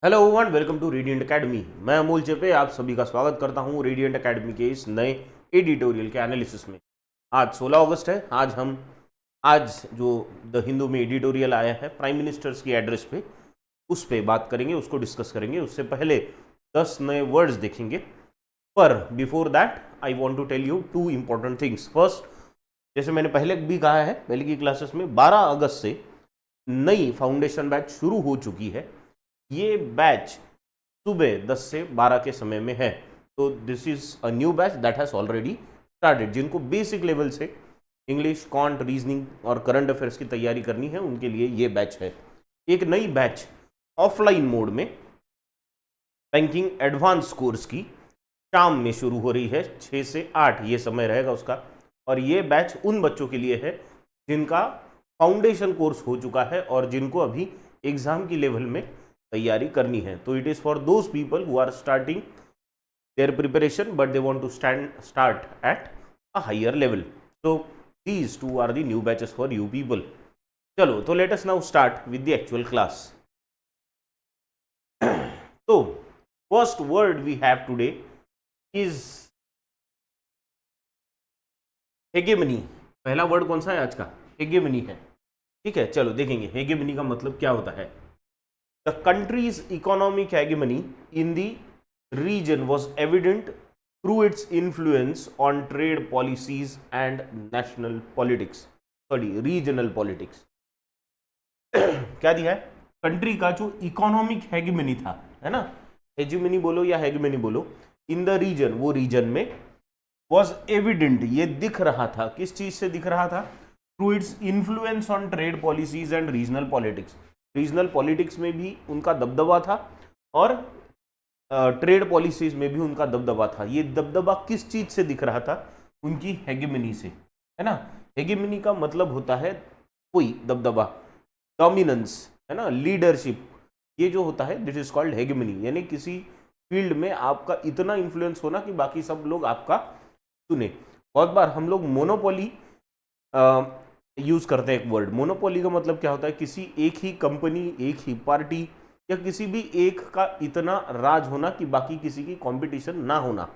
Hello everyone, welcome to radiant academy. मैं अमोल चेपे आप सभी का स्वागत करता हूं रेडिएंट एकेडमी के इस नए एडिटोरियल के एनालिसिस में। आज 16 अगस्त है। आज जो द हिंदू में एडिटोरियल आया है प्राइम मिनिस्टर्स की एड्रेस पे, उस पे बात करेंगे, उसको डिस्कस करेंगे। उससे पहले 10 नए वर्ड्स देखेंगे। पर before that I want to tell you two important things. First, जैसे मैंने पहले भी कहा है पहले की क्लासेस में, 12 अगस्त से नई फाउंडेशन बैच शुरू हो चुकी है। ये बैच सुबह 10 से 12 के समय में है। तो this is a new batch that has already started. जिनको बेसिक लेवल से इंग्लिश, क्वांट, रीजनिंग और करंट अफेयर्स की तैयारी करनी है, उनके लिए ये बैच है। एक नई बैच ऑफलाइन मोड में बैंकिंग एडवांस कोर्स की शाम में शुरू हो रही है। 6 से 8 ये समय रहेगा उसका। और ये बैच उन बच्चों के लिए है जिनका फाउंडेशन कोर्स हो चुका है और जिनको अभी एग्जाम की लेवल में तैयारी करनी है। तो it is for those people who are starting their preparation but they want to start at a higher level. So these two are the new batches for you people. चलो, तो let us now start with the actual class. तो first word we have today is hegemony. पहला word कौन सा है आज का? हेगेमनी है। ठीक है, चलो देखेंगे हेगेमनी का मतलब क्या होता है। The country's economic hegemony in the region was evident through its influence on trade policies and national politics, regional politics। क्या दिया है? कंट्री का जो इकोनॉमिक हेगेमनी था, है ना, हेगेमनी बोलो या हेगेमनी बोलो, इन द रीजन, वो रीजन में वॉज एविडेंट, ये दिख रहा था। किस चीज से दिख रहा था? Through its influence on trade policies and regional politics. Regional politics में भी उनका दबदबा था और ट्रेड पॉलिसीज में भी उनका दबदबा था। ये दबदबा किस चीज से दिख रहा था? उनकी हेगेमनी से, है ना। हेगेमनी का मतलब होता है कोई दबदबा, डोमिनेंस, है ना, लीडरशिप। ये जो होता है दिस इज कॉल्ड हेगेमनी, यानी किसी फील्ड में आपका इतना इन्फ्लुएंस होना कि बाकी सब लोग आपका सुने। बहुत बार हम लोग मोनोपोली यूज करते हैं एक वर्ड। मोनोपोली का मतलब क्या होता है? किसी एक ही कंपनी, एक ही पार्टी या किसी भी एक का इतना राज होना कि बाकी किसी की कंपटीशन ना होना।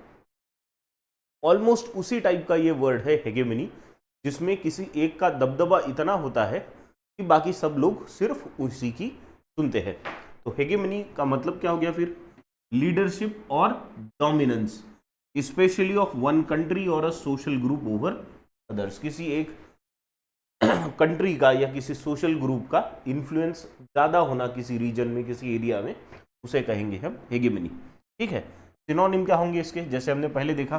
ऑलमोस्ट उसी टाइप का ये वर्ड है हेगेमनी, जिसमें किसी एक का दबदबा इतना होता है कि बाकी सब लोग सिर्फ उसी की सुनते हैं। तो हेगेमनी का मतलब क्या हो गया फिर? लीडरशिप और dominance, especially of one country और a social group over others. किसी एक कंट्री का या किसी सोशल ग्रुप का इन्फ्लुएंस ज़्यादा होना किसी रीजन में, किसी एरिया में, उसे कहेंगे हम हेगेमनी। ठीक है, सिनोनिम क्या होंगे इसके? जैसे हमने पहले देखा,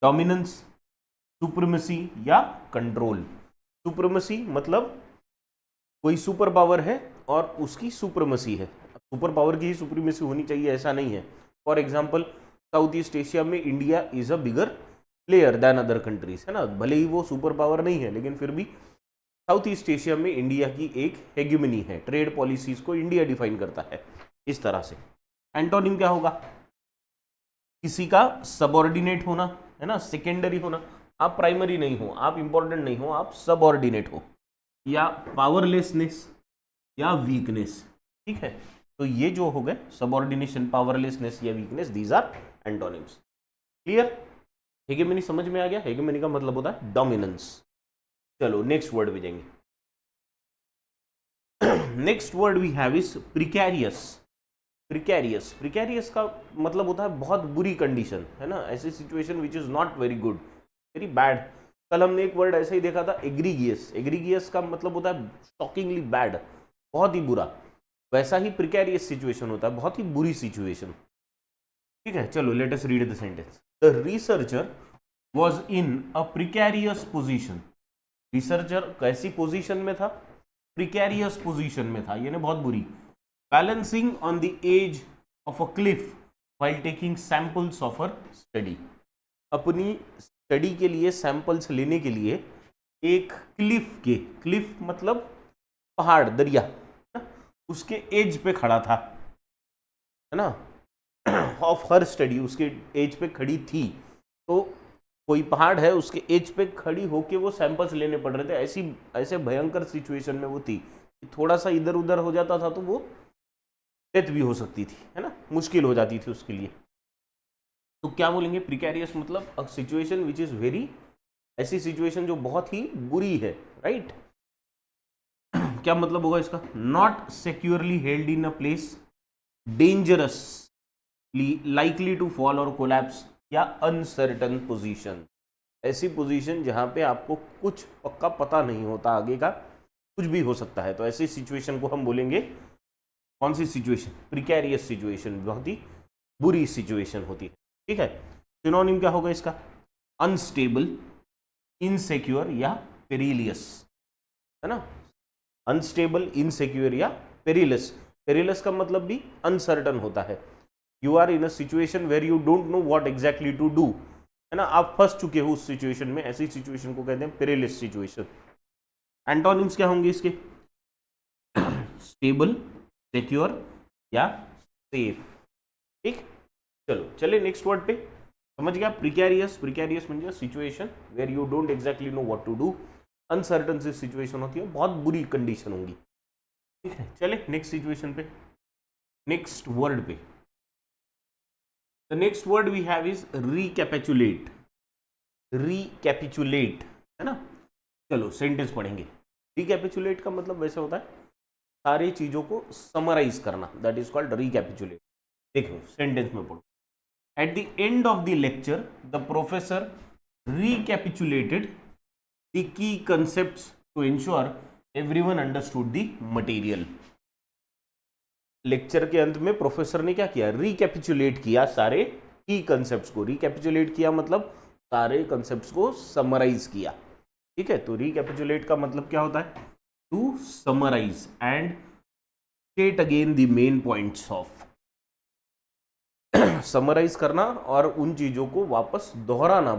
डोमिनेंस, सुप्रीमेसी या कंट्रोल। सुप्रीमेसी मतलब कोई सुपर पावर है और उसकी सुप्रीमेसी है। सुपर पावर की ही सुप्रीमेसी होनी चाहिए ऐसा नहीं है। For example, south east Asia में India is a bigger player than other countries, है ना। भले ही वो सुपर पावर नहीं है, लेकिन फिर भी साउथ ईस्ट एशिया में इंडिया की एक हेगेमनी है। ट्रेड पॉलिसीज को इंडिया डिफाइन करता है इस तरह से। एंटोनिम क्या होगा? किसी का सबऑर्डिनेट होना, है ना, सेकेंडरी होना। आप प्राइमरी नहीं हो, आप इंपॉर्टेंट नहीं हो, आप सबऑर्डिनेट हो। या पावरलेसनेस या वीकनेस। ठीक है, तो ये जो हो गए सबऑर्डिनेशन, पावरलेसनेस या weakness, these are antonyms. Clear? Hegemony समझ में आ गया? हेगेमनी का मतलब होता है डोमिनेंस। चलो नेक्स्ट वर्ड भी जाएंगे। Next word we have is precarious. Precarious, precarious का मतलब होता है बहुत बुरी कंडीशन, है ना, ऐसी situation which is not very good, very bad. कल हमने एक वर्ड ऐसा ही देखा था, एग्रीगियस। एग्रीगियस का मतलब होता है शॉकिंगली बैड, बहुत ही बुरा। वैसा ही प्रिकैरियस सिचुएशन होता है, बहुत ही बुरी सिचुएशन। ठीक है, चलो let us read the sentence. The researcher was in a precarious position. Researcher कैसी पोजीशन में था? प्रिकैरियस पोजीशन में था, यानी बहुत बुरी। Balancing on the edge of a cliff while taking samples of a study. अपनी स्टडी के लिए सैंपल्स लेने के लिए एक क्लिफ मतलब पहाड़, दरिया, उसके एज पे खड़ा था, है ना, ऑफ हर स्टडी, उसके एज पे खड़ी थी। तो कोई पहाड़ है, उसके एज पे खड़ी होके वो सैंपल्स लेने पड़ रहे थे। ऐसे भयंकर सिचुएशन में वो थी कि थोड़ा सा इधर उधर हो जाता था तो वो डेथ भी हो सकती थी, है ना, मुश्किल हो जाती थी उसके लिए। तो क्या बोलेंगे, प्रिकैरियस मतलब a situation which is very, ऐसी सिचुएशन जो बहुत ही बुरी है, राइट। क्या मतलब होगा इसका, not securely held in a place, dangerously likely to fall और कोलैप्स, या अनसर्टन पोजीशन, ऐसी पोजीशन जहां पे आपको कुछ पक्का पता नहीं होता, आगे का कुछ भी हो सकता है, तो ऐसी सिचुएशन को हम बोलेंगे कौन सी सिचुएशन, प्रिकैरियस सिचुएशन, बहुत ही बुरी सिचुएशन होती है, ठीक है। सिनोनिम क्या होगा इसका, अनस्टेबल, इनसिक्योर या पेरिलियस, है ना, अनस्टेबल, इनसिक्योर या पेरिलस। पेरिलस का मतलब भी अनसर्टन होता है, you are in a situation where you don't know what exactly to do, है ना, आप फंस चुके हो उस सिचुएशन में, ऐसी सिचुएशन को कहते हैं पेरिलस सिचुएशन। एंटोनिम्स क्या होंगे इसके, स्टेबल, सिक्योर या सेफ, ठीक। चलो चले नेक्स्ट वर्ड पे, समझ गया, प्रिकैरियस, प्रिकैरियस म्हणजे situation where you don't exactly know what to do, uncertain सी सिचुएशन होती है, बहुत बुरी कंडीशन होंगी, ठीक है। चले नेक्स्ट सिचुएशन पे, नेक्स्ट वर्ड पे, the next word we have is recapitulate, recapitulate, है ना। चलो सेंटेंस पढ़ेंगे। रिकैपिचुलेट का मतलब वैसे होता है सारी चीजों को समराइज करना, दैट इज कॉल्ड रिकैपिचुलेट। देखो सेंटेंस में पढ़ो, at the end of the lecture the professor recapitulated the key concepts to ensure everyone understood the material। Lecture के अंत में प्रोफेसर ने क्या किया, रिकैपिचुलेट किया सारे की कंसेप्ट्स को, रिकैपिचुलेट किया मतलब सारे कंसेप्ट्स को समराइज किया, ठीक है। तो रिकैपिचुलेट का मतलब क्या होता है, to summarize and state again the main points of, summarize करना और उन चीजों को वापस दोहराना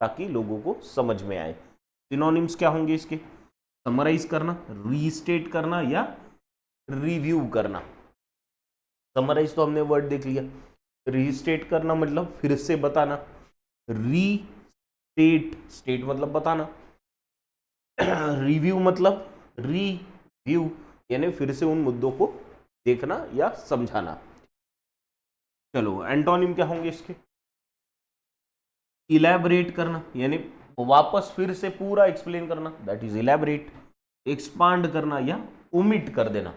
ताकि लोगों को समझ में आए। सिनोनिम्स क्या होंगे इसके, समराइज करना, रीस्टेट करना या रिव्यू करना। समराइज तो हमने वर्ड देख लिया, रीस्टेट करना मतलब फिर से बताना, रीस्टेट, स्टेट मतलब बताना, रिव्यू मतलब रिव्यू यानी फिर से उन मुद्दों को देखना या समझाना। चलो एंटोनिम क्या होंगे इसके, इलैबोरेट करना यानी वापस फिर से पूरा एक्सप्लेन करना, दैट इज इलैबोरेट, एक्सपांड करना या ओमिट कर देना,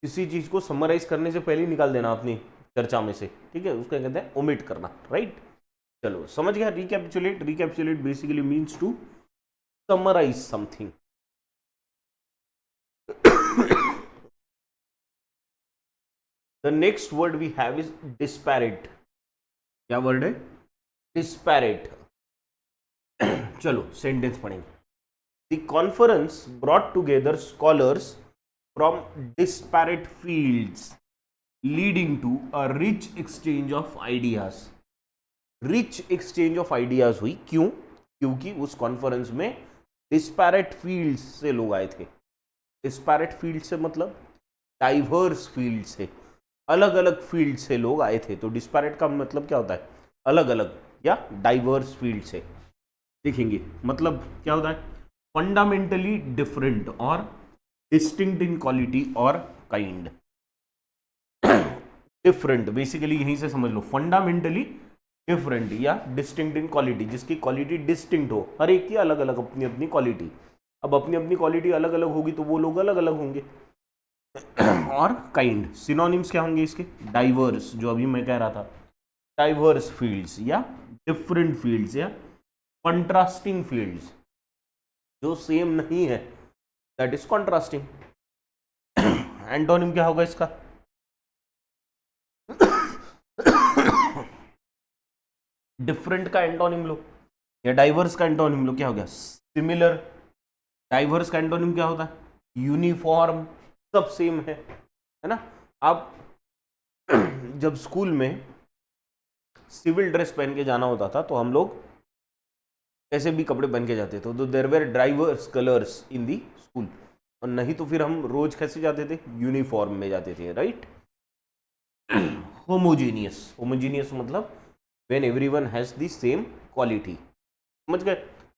किसी चीज को समराइज करने से पहले निकाल देना अपनी चर्चा में से, ठीक है, उसको कहते हैं ओमिट करना, राइट। चलो समझ गया, recapitulate, recapitulate basically means to summarize something. The next word we have is disparate। क्या वर्ड है, disparate। चलो सेंटेंस पढ़ेंगे। The conference brought together scholars from disparate fields leading to a rich exchange of ideas। Rich exchange of ideas हुई, क्यों, क्योंकि उस conference में disparate fields से लोग आए थे। डिस्पैरेट फील्ड से मतलब डाइवर्स फील्ड से, अलग अलग फील्ड से लोग आए थे। तो डिस्पैरेट का मतलब क्या होता है, अलग अलग या डाइवर्स फील्ड से। देखेंगे मतलब क्या होता है, फंडामेंटली डिफरेंट और डिस्टिंक्ट इन क्वालिटी और काइंड। डिफरेंट बेसिकली यहीं से समझ लो, फंडामेंटली डिफरेंट या डिस्टिंक्ट इन क्वालिटी, जिसकी क्वालिटी डिस्टिंक्ट हो, हर एक की अलग अलग अपनी अपनी क्वालिटी। अब अपनी अपनी क्वालिटी अलग अलग होगी तो वो लोग अलग अलग होंगे। और काइंड, सिनोनिम्स क्या होंगे इसके, डाइवर्स, जो अभी मैं कह रहा था, डाइवर्स फील्ड्स या डिफरेंट फील्ड्स या कंट्रास्टिंग फील्ड्स, जो सेम नहीं है, दैट इज कंट्रास्टिंग। एंटोनिम क्या होगा इसका, डिफरेंट का एंटोनिम लो या डाइवर्स का एंटोनिम लो, क्या हो गया, सिमिलर। डाइवर्स का एंटोनिम क्या होता है, यूनिफॉर्म, सब सेम है ना। आप जब स्कूल में सिविल ड्रेस पहन के जाना होता था तो हम लोग ऐसे भी कपड़े पहन के जाते थे, तो there were diverse colours in the school, और नहीं तो फिर हम रोज कैसे जाते थे, यूनिफॉर्म में जाते थे, राइट। होमोजीनियस, होमोजीनियस मतलब when everyone has the same quality, समझ गए।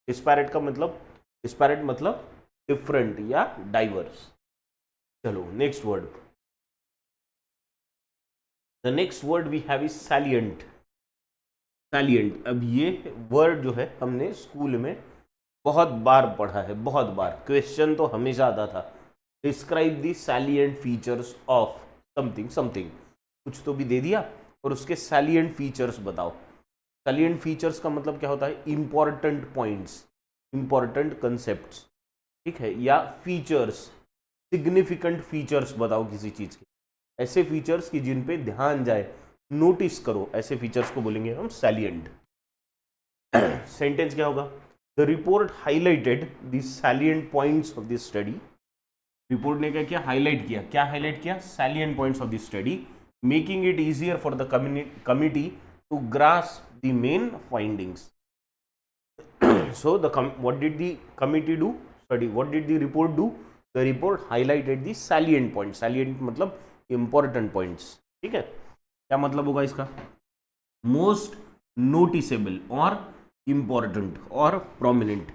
डिस्पैरेट का मतलब, डिस्पैरेट मतलब डिफरेंट या डाइवर्स। चलो next word, the next word we have is salient. Salient, अब ये वर्ड जो है हमने स्कूल में बहुत बार पढ़ा है, बहुत बार। क्वेश्चन तो हमेशा आता था, describe the salient features of something something, कुछ तो भी दे दिया और उसके सैलिएंट फीचर्स बताओ। सैलिएंट फीचर्स का मतलब क्या होता है? इंपॉर्टेंट पॉइंट्स, इंपॉर्टेंट कंसेप्ट्स, ठीक है, या फीचर्स, सिग्निफिकेंट फीचर्स बताओ किसी चीज के, ऐसे फीचर्स की जिन पे ध्यान जाए, नोटिस करो, ऐसे फीचर्स को बोलेंगे हम सैलिएंट। सेंटेंस क्या होगा? The report highlighted the salient points of the study. Report ने क्या किया? हाईलाइट किया। क्या हाईलाइट किया? Salient points of the study, making it easier for the committee to grasp the main findings. So what did the committee do? Sorry, what did the report do? The report highlighted the salient points. Salient मतलब important points, ठीक है। क्या मतलब होगा इसका? Most noticeable और important और prominent,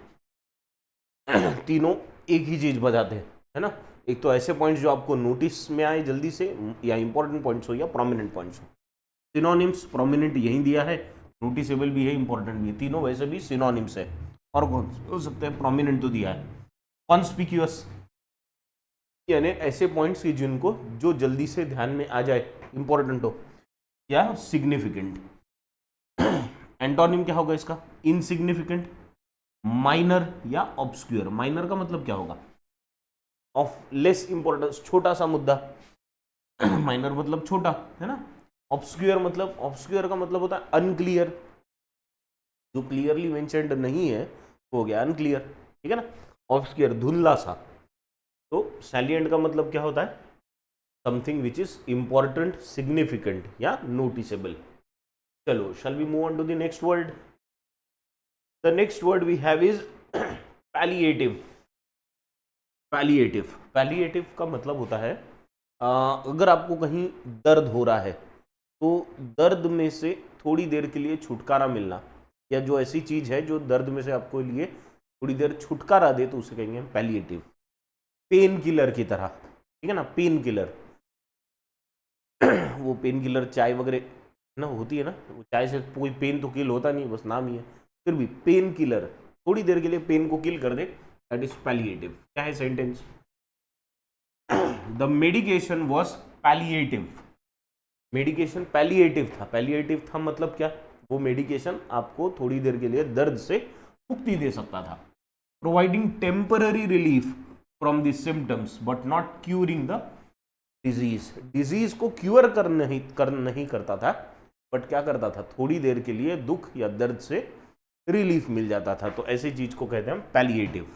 तीनों एक ही चीज बताते हैं, है ना। एक तो ऐसे पॉइंट्स जो आपको नोटिस में आए जल्दी से, या इंपॉर्टेंट पॉइंट्स हो या प्रोमिनेंट पॉइंट्स हो। सिनोनिम्स, प्रोमिनेंट यही दिया है, नोटिसेबल भी है, इंपॉर्टेंट भी है, तीनों वैसे भी सिनोनिम्स है। और कौन हो सकते हैं? प्रोमिनेंट तो दिया है। कॉन्स्पिक्यूअस यानी ऐसे पॉइंट्स की जिनको जो जल्दी से ध्यान में आ जाए, इंपॉर्टेंट हो, या सिग्निफिकेंट। एंटोनिम क्या होगा इसका? इनसिग्निफिकेंट, माइनर या ऑब्सक्यूर। माइनर का मतलब क्या होगा? ऑफ लेस इंपॉर्टेंस, छोटा सा मुद्दा। माइनर मतलब छोटा, है ना। ऑब्सक्यूर मतलब, ऑब्सक्यूर का मतलब होता है अनक्लियर, जो क्लियरली मेंशन्ड नहीं है हो गया अनक्लियर, ठीक है ना। ऑब्सक्यूर धुंधला सा। तो सैलिएंट का मतलब क्या होता है? Something which is important, significant या नोटिसेबल। चलो, shall we move on to the next word. The next word we have is palliative. Palliative, palliative का मतलब होता है अगर आपको कहीं दर्द हो रहा है तो दर्द में से थोड़ी देर के लिए छुटकारा मिलना, या जो ऐसी चीज है जो दर्द में से आपको लिए थोड़ी देर छुटकारा दे, तो उसे कहेंगे पैलिएटिव। पेन किलर की तरह, ठीक है ना, पेन किलर। वो पेन किलर चाय वगैरह ना होती है ना, वो चाय से कोई पेन तो किल होता नहीं, बस नाम ही है, फिर भी पेन किलर थोड़ी देर के लिए पेन को किल कर दे, दैट इज पैलिएटिव। क्या है sentence? The medication was palliative. Medication palliative था। पैलिएटिव था मतलब क्या? वो मेडिकेशन आपको थोड़ी देर के लिए दर्द से मुक्ति दे सकता था। Providing temporary relief from the symptoms but not curing the disease. Disease को क्यूर कर नहीं करता था, बट क्या करता था? थोड़ी देर के लिए दुख या दर्द से रिलीफ मिल जाता था। तो ऐसी चीज को कहते हैं पैलिएटिव।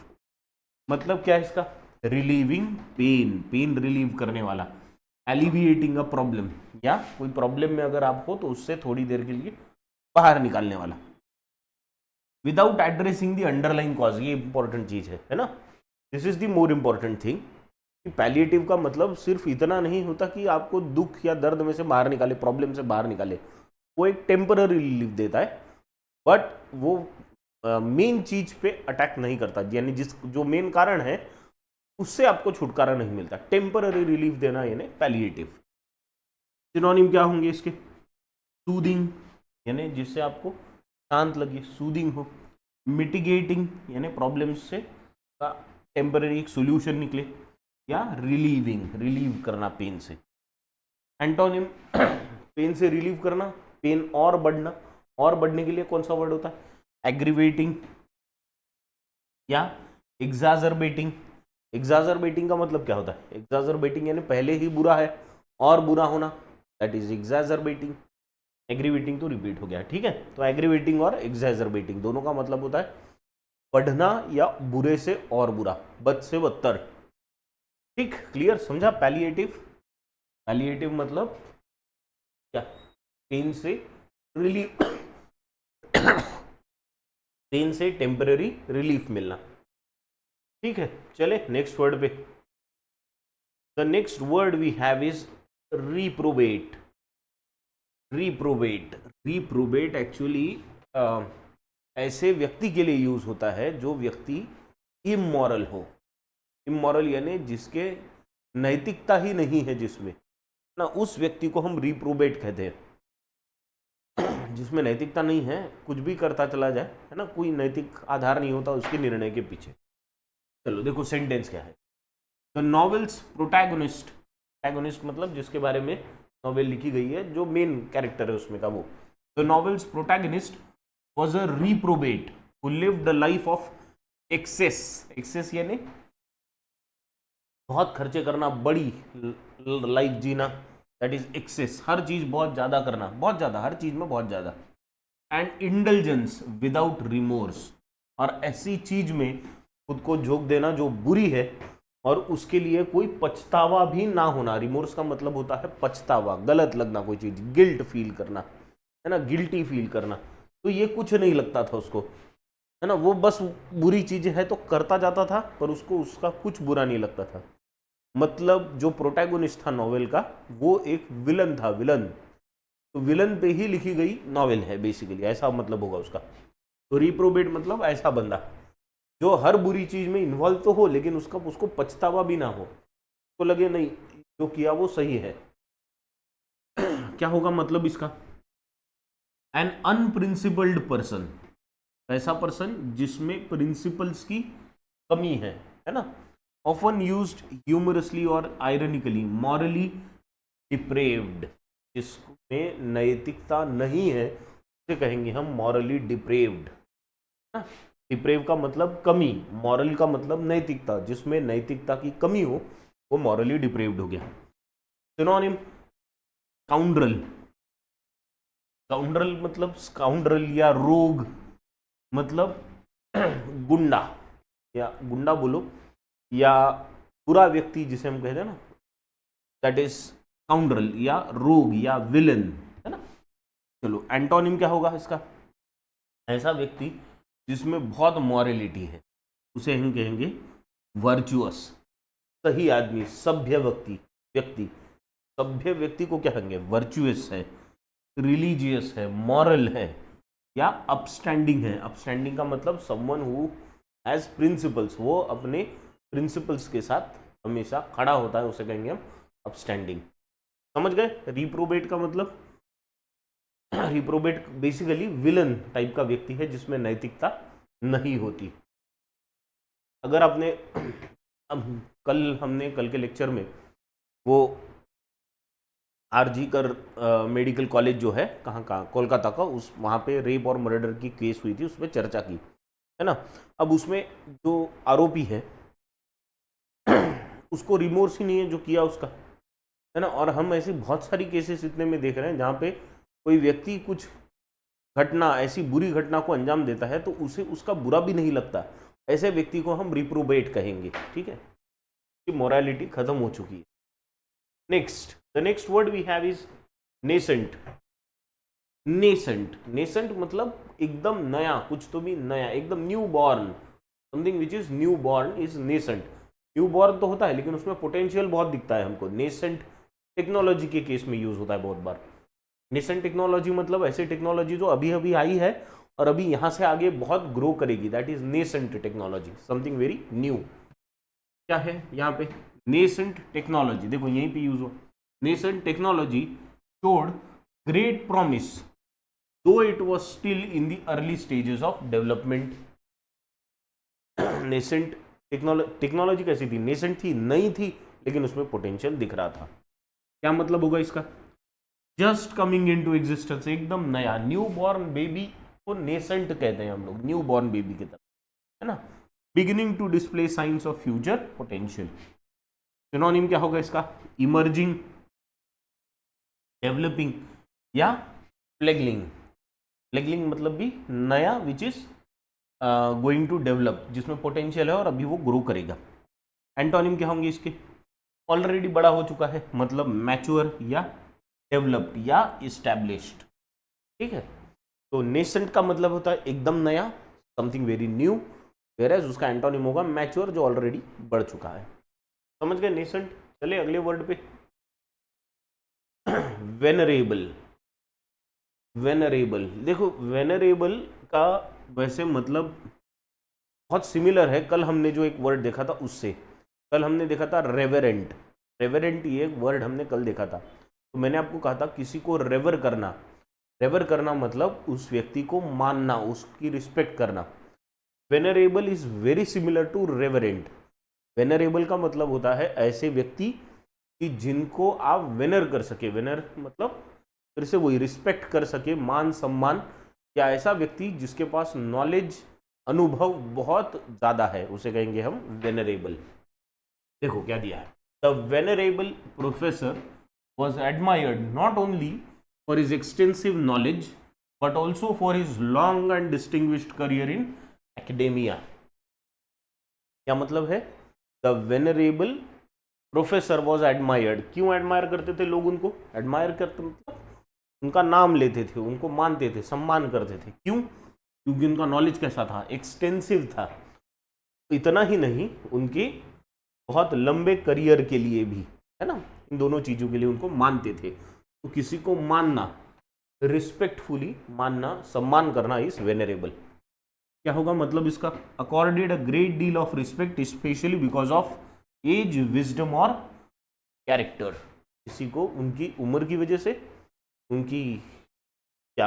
मतलब क्या है इसका? रिलीविंग पेन, पेन रिलीव करने वाला। एलिविएटिंग अ प्रॉब्लम, या कोई प्रॉब्लम में अगर आप हो तो उससे थोड़ी देर के लिए बाहर निकालने वाला। Without addressing the underlying cause, ये इंपॉर्टेंट चीज है ना। This is the more important thing. Palliative का मतलब सिर्फ इतना नहीं होता कि आपको दुख या दर्द में से बाहर निकाले, प्रॉब्लम से बाहर निकाले। वो एक टेम्पररी रिलीफ देता है, बट वो मेन चीज पे अटैक नहीं करता, यानी जिस जो मेन कारण है उससे आपको छुटकारा नहीं मिलता। टेम्पररी रिलीफ देना यानी पैलिएटिव। सिनोनिम क्या होंगे इसके? सूदिंग यानी जिससे आपको शांत लगे, सूदिंग हो। मिटिगेटिंग यानी प्रॉब्लम से का टेम्पररी एक सोल्यूशन निकले, या रिलीविंग, रिलीव करना पेन से। एंटोनिम पेन से रिलीव करना, पेन और बढ़ना। और बढ़ने के लिए कौन सा वर्ड होता है? एग्रीवेटिंग या एग्जाजरबेटिंग। एग्जाजरबेटिंग का मतलब क्या होता है? एग्जाजरबेटिंग यानी पहले ही बुरा है और बुरा होना, दैट इज एग्जाजरबेटिंग। एग्रीवेटिंग तो रिपीट हो गया, ठीक है। तो एग्रीवेटिंग और एग्जाजरबेटिंग दोनों का मतलब होता है बढ़ना या बुरे से और बुरा, बद से बदतर। ठीक, क्लियर, समझा? पैलिएटिव, पैलिएटिव मतलब क्या? पेन से रिलीफ, पेन से टेम्पररी रिलीफ मिलना, ठीक है। चले नेक्स्ट वर्ड पे। The next word we have is reprobate. Reprobate, reprobate actually ऐसे व्यक्ति के लिए यूज होता है जो व्यक्ति इमोरल हो। इमोरल यानी जिसके नैतिकता ही नहीं है, जिसमें ना, उस व्यक्ति को हम रिप्रोबेट कहते हैं, जिसमें नैतिकता नहीं है, कुछ भी करता चला जाए, है ना, कोई नैतिक आधार नहीं होता उसके निर्णय के पीछे। चलो देखो सेंटेंस क्या है। द नॉवेल्स प्रोटैगोनिस्ट, प्रोटैगोनिस्ट मतलब जिसके बारे में नॉवेल लिखी गई है, जो मेन कैरेक्टर है उसमें का वो। The novel's protagonist was a reprobate who lived the life of excess, excess यानी बहुत खर्चे करना, बड़ी लाइफ जीना, दैट इज एक्सेस, हर चीज बहुत ज्यादा करना, बहुत ज्यादा, हर चीज में बहुत ज्यादा। एंड इंडल्जेंस विदाउट रिमोर्स, और ऐसी चीज में खुद को झोंक देना जो बुरी है और उसके लिए कोई पछतावा भी ना होना। रिमोर्स का मतलब होता है पछतावा, गलत लगना, कोई चीज, गिल्ट फील करना, है ना, गिल्टी फील करना। तो ये कुछ नहीं लगता था उसको, है ना, वो बस बुरी चीजें है तो करता जाता था, पर उसको उसका कुछ बुरा नहीं लगता था। मतलब जो प्रोटैगोनिस्ट था नॉवेल का, वो एक विलन था, विलन। तो विलन पे ही लिखी गई नॉवेल है बेसिकली, ऐसा मतलब होगा उसका। तो रिप्रोबेट मतलब ऐसा बंदा जो हर बुरी चीज में इन्वॉल्व तो हो, लेकिन उसको पछतावा भी ना हो, तो लगे नहीं जो किया वो सही है। क्या होगा मतलब इसका? एन अनप्रिंसिपल्ड पर्सन, ऐसा पर्सन जिसमें प्रिंसिपल्स की कमी है ना। ऑफन यूज्ड ह्यूमरसली और आयरनिकली, मॉरली डिप्रेव्ड, जिसमें नैतिकता नहीं है उसे कहेंगे हम मॉरली डिप्रेव्ड। डिप्रेव का मतलब कमी, मॉरल का मतलब नैतिकता, जिसमें नैतिकता की कमी हो वो मॉरली डिप्रेव्ड हो गया। सिनोनिम स्काउंड्रल, स्काउंड्रल मतलब स्काउंड्रल या रोग, मतलब गुंडा, या गुंडा बोलो, या बुरा व्यक्ति जिसे हम कहते हैं ना, दैट इज स्काउंड्रल, या रोग या विलन, है ना। चलो एंटोनिम क्या होगा इसका? ऐसा व्यक्ति जिसमें बहुत मॉरलिटी है उसे हम कहेंगे वर्चुअस, सही आदमी, सभ्य व्यक्ति, सभ्य व्यक्ति को क्या कहेंगे? वर्चुअस है, रिलीजियस है, मॉरल है, या अपस्टैंडिंग है। अपस्टैंडिंग का मतलब समवन हु हैज प्रिंसिपल्स, वो अपने प्रिंसिपल्स के साथ हमेशा खड़ा होता है, उसे कहेंगे हम अपस्टैंडिंग। समझ गए? रिप्रोबेट का मतलब, रिप्रोबेट बेसिकली विलन टाइप का व्यक्ति है जिसमें नैतिकता नहीं होती। अगर आपने कल के लेक्चर में वो आरजी कर मेडिकल कॉलेज जो है, कहाँ कोलकाता का, उस वहाँ पे रेप और मर्डर की केस हुई थी, उसमें चर्चा की, है ना। अब उसमें जो आरोपी है उसको रिमोर्स ही नहीं है जो किया उसका, है ना। और हम ऐसी बहुत सारी केसेस इतने में देख रहे हैं जहाँ पे कोई व्यक्ति कुछ घटना, ऐसी बुरी घटना को अंजाम देता है तो उसे उसका बुरा भी नहीं लगता, ऐसे व्यक्ति को हम रिप्रोबेट कहेंगे, ठीक है। मोरालिटी खत्म हो चुकी है। Next, the next word we have is nascent. Nascent, nascent मतलब एकदम नया, कुछ तो भी नया, एकदम new born, something which is new born is nascent. New born तो होता है लेकिन उसमें पोटेंशियल बहुत दिखता है हमको। नेसेंट टेक्नोलॉजी के केस में यूज होता है बहुत बार। नेसेंट टेक्नोलॉजी मतलब ऐसी टेक्नोलॉजी जो अभी अभी आई है और अभी यहाँ से आगे बहुत ग्रो करेगी, that is nascent technology, something very new. क्या है यहाँ पे? नेसेंट टेक्नोलॉजी, देखो यहीं पे यूज हो। Nascent technology showed great promise though it was still in the early stages of development. Nascent technology कैसी थी? नेसेंट थी, नई थी, लेकिन उसमें पोटेंशियल दिख रहा था। क्या मतलब होगा इसका? जस्ट कमिंग इनटू एग्जिस्टेंस, एकदम नया, न्यू बॉर्न बेबी को नेसेंट कहते हैं हम लोग, न्यू बॉर्न बेबी की तरह, है ना। Beginning to display signs of future potential. Synonym क्या होगा इसका? इमर्जिंग, डेवलपिंग, या फ्लैगलिंग। फ्लैगलिंग मतलब भी नया, which is going to develop, जिसमें पोटेंशियल है और अभी वो ग्रो करेगा। एंटोनिम क्या होंगे इसके? ऑलरेडी बड़ा हो चुका है, मतलब मैच्योर या डेवलप्ड या इस्टेब्लिश्ड, ठीक है। तो नेसेंट का मतलब होता है एकदम नया, समथिंग वेरी न्यू, वेयरएज उसका एंटोनिम होगा मैच्योर, जो ऑलरेडी बढ़ चुका है। समझ गए नेसेंट? चले अगले वर्ड पे, वेनरेबल। वेनरेबल, देखो वेनरेबल का वैसे मतलब बहुत सिमिलर है, कल हमने जो एक वर्ड देखा था उससे। कल हमने देखा था रेवरेंट, रेवरेंट ये वर्ड हमने कल देखा था। तो मैंने आपको कहा था किसी को रेवर करना, रेवर करना मतलब उस व्यक्ति को मानना, उसकी रिस्पेक्ट करना। Venerable is very similar to reverent. Venerable का मतलब होता है ऐसे व्यक्ति कि जिनको आप वेनर कर सके, वेनर मतलब फिर से वही रिस्पेक्ट कर सके, मान सम्मान, या ऐसा व्यक्ति जिसके पास नॉलेज, अनुभव बहुत ज्यादा है, उसे कहेंगे हम वेनरेबल। देखो क्या दिया है, the venerable professor was admired not only for his extensive knowledge but also for his long and distinguished career in academia. क्या मतलब है, the venerable professor was admired, क्यों एडमायर करते थे लोग उनको, एडमायर करते मतलब उनका नाम लेते थे, उनको मानते थे, सम्मान करते थे, क्यों, क्योंकि उनका नॉलेज कैसा था, एक्सटेंसिव था। इतना ही नहीं, उनके बहुत लंबे करियर के लिए भी, है ना, इन दोनों चीजों के लिए उनको मानते थे। तो किसी को मानना, रिस्पेक्टफुली मानना, सम्मान करना इज वेनरेबल। क्या होगा मतलब इसका, accorded a great deal of respect specially because of age, wisdom और कैरेक्टर। किसी को उनकी उम्र की वजह से, उनकी क्या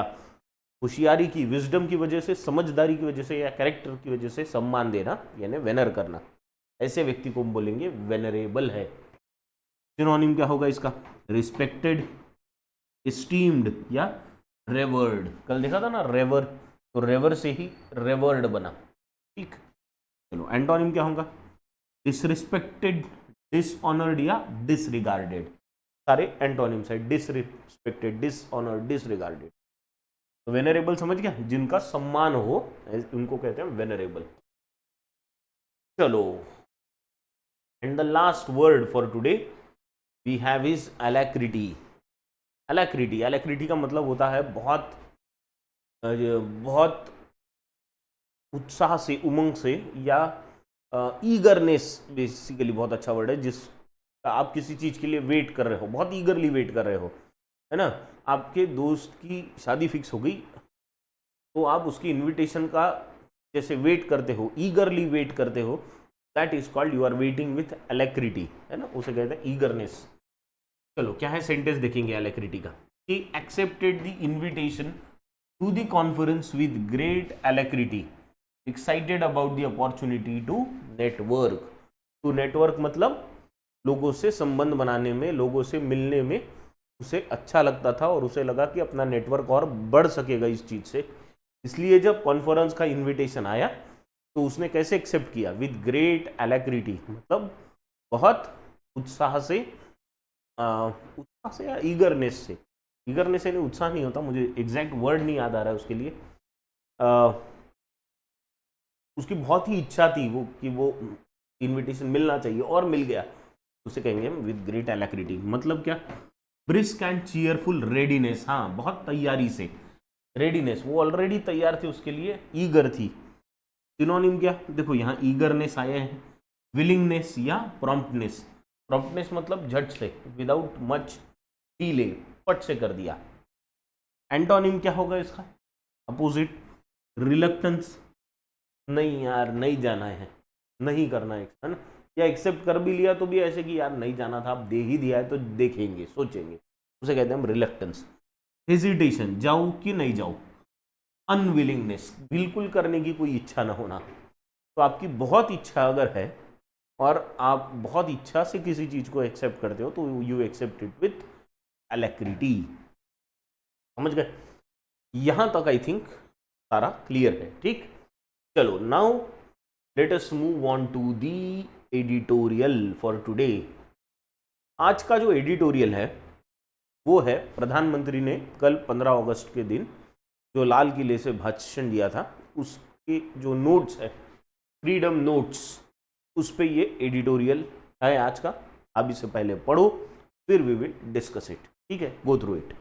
होशियारी की, विजडम की वजह से, समझदारी की वजह से, या कैरेक्टर की वजह से सम्मान देना, यानी वेनर करना, ऐसे व्यक्ति को हम बोलेंगे वेनरेबल है। सिनोनिम क्या होगा इसका, रिस्पेक्टेड, एस्टीम्ड या रेवर्ड। कल देखा था ना रेवर, तो रेवर से ही रेवर्ड बना, ठीक। चलो एंटोनिम क्या होगा, डिसरिस्पेक्टेड, डिसऑनर्ड या डिसरिगार्डेड। सारे एंटोनिम्स है, डिसरिस्पेक्टेड, डिसऑनर्ड, डिसरिगार्डेड। तो वेनरेबल समझ गया, जिनका सम्मान हो उनको कहते हैं वेनरेबल। चलो, and the last word for today we have is alacrity. Alacrity, alacrity का मतलब होता है बहुत बहुत उत्साह से, उमंग से, या ईगरनेस, बेसिकली बहुत अच्छा वर्ड है, जिस आप किसी चीज के लिए वेट कर रहे हो, बहुत ईगरली वेट कर रहे हो, है ना। आपके दोस्त की शादी फिक्स हो गई, तो आप उसकी इनविटेशन का जैसे वेट करते हो, ईगरली वेट करते हो, that is called you are waiting with alacrity, है ना, उसे कहते हैं ईगरनेस। चलो क्या है सेंटेंस देखेंगे अलैक्रिटी का, कि accepted the invitation to the conference with great alacrity, excited about the opportunity to network. To network मतलब लोगों से संबंध बनाने में, लोगों से मिलने में उसे अच्छा लगता था, और उसे लगा कि अपना नेटवर्क और बढ़ सकेगा इस चीज से। इसलिए जब कॉन्फ्रेंस का इनविटेशन आया तो उसने कैसे एक्सेप्ट किया, विद ग्रेट अलैक्रिटी, मतलब बहुत उत्साह से, उत्साह से या ईगरनेस से, ईगरनेस यानी उत्साह नहीं होता, मुझे एग्जैक्ट वर्ड नहीं याद आ रहा है उसके लिए, उसकी बहुत ही इच्छा थी वो कि वो इनविटेशन मिलना चाहिए और मिल गया, उसे कहेंगे हम विद ग्रेट अलैक्रिटी। मतलब क्या, ब्रिस्क एंड चीयरफुल रेडीनेस, हाँ बहुत तैयारी से, रेडीनेस, वो ऑलरेडी तैयार थे उसके लिए, ईगर थी। सिनोनिम क्या, देखो यहाँ ईगरनेस आया है, विलिंगनेस या प्रॉम्प्टनेस। प्रॉम्प्टनेस मतलब झट से, विदाउट मच डीले, पट से कर दिया। एंटोनिम क्या होगा इसका, अपोजिट, रिलक्टेंस, नहीं यार नहीं जाना है, नहीं करना है ना, या एक्सेप्ट कर भी लिया तो भी ऐसे कि यार नहीं जाना था, अब दे ही दिया है तो देखेंगे, सोचेंगे, उसे कहते हैं हम रिलक्टेंस। हेजिटेशन, जाऊं कि नहीं जाऊं। अनविलिंगनेस, बिल्कुल करने की कोई इच्छा ना होना। तो आपकी बहुत इच्छा अगर है और आप बहुत इच्छा से किसी चीज को एक्सेप्ट करते हो, तो यू एक्सेप्ट इट विथ अलैक्रिटी। समझ गए, यहां तक आई थिंक सारा क्लियर है, ठीक। चलो now let us move on to the editorial for today. आज का जो एडिटोरियल है वो है, प्रधानमंत्री ने कल 15 अगस्त के दिन जो लाल किले से भाषण दिया था, उसके जो नोट्स है, फ्रीडम नोट्स, उस पे ये एडिटोरियल है आज का। आप इसे पहले पढ़ो, फिर वी विल डिस्कस इट, ठीक है, गो थ्रू इट।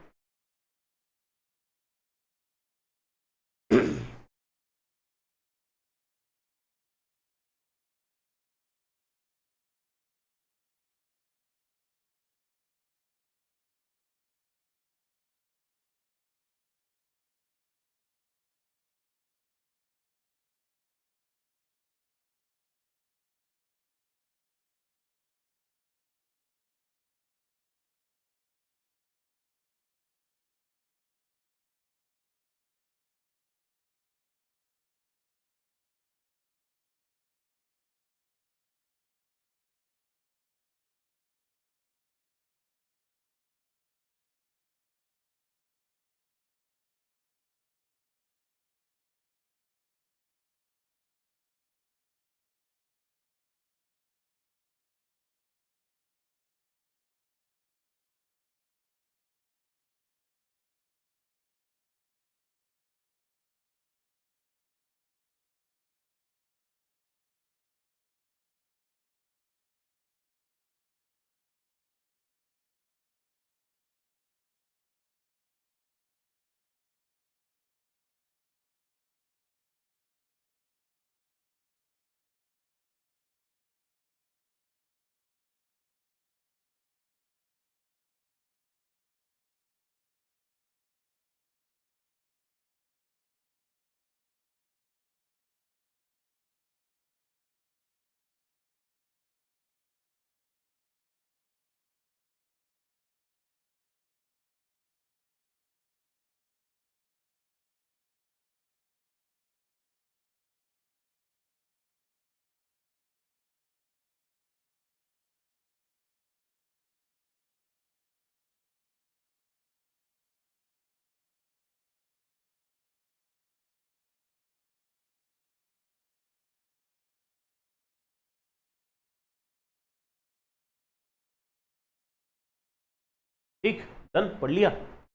ठीक, डन, पढ़ लिया।